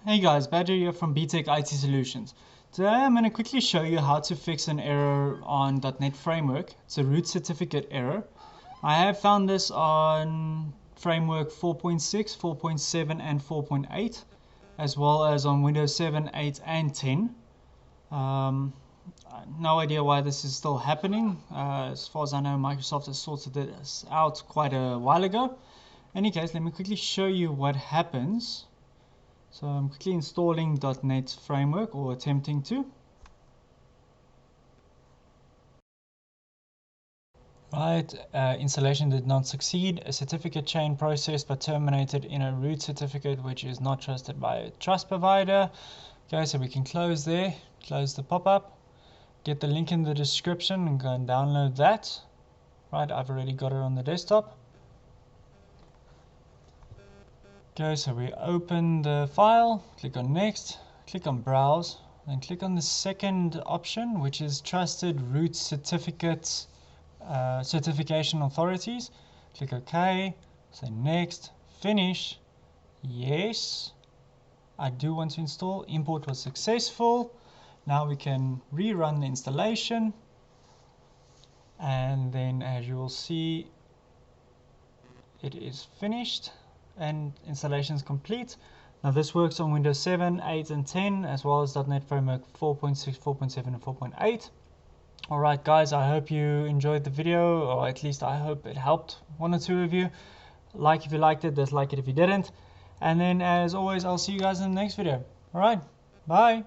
Hey guys, Badger here from B.T.E.C.H IT Solutions. Today I'm going to quickly show you how to fix an error on .NET Framework. It's a root certificate error. I have found this on Framework 4.6, 4.7 and 4.8, as well as on Windows 7, 8 and 10. No idea why this is still happening. As far as I know, Microsoft has sorted this out quite a while ago. In any case, let me quickly show you what happens. So I'm quickly installing .NET Framework, or attempting to. Right, installation did not succeed. A certificate chain processed but terminated in a root certificate which is not trusted by a trust provider. Okay, so we can close there, close the pop-up, get the link in the description and go and download that. Right, I've already got it on the desktop. Okay, so we open the file, click on next, click on browse, then click on the second option, which is trusted root certificates, certification authorities. Click OK, say next, finish, yes. I do want to install, import was successful. Now we can rerun the installation, and then as you will see, it is finished and installation is complete. Now this works on Windows 7, 8 and 10, as well as .NET Framework 4.6, 4.7 and 4.8. Alright guys, I hope you enjoyed the video, or at least I hope it helped one or two of you. Like if you liked it, dislike it if you didn't. And then as always, I'll see you guys in the next video. Alright, bye!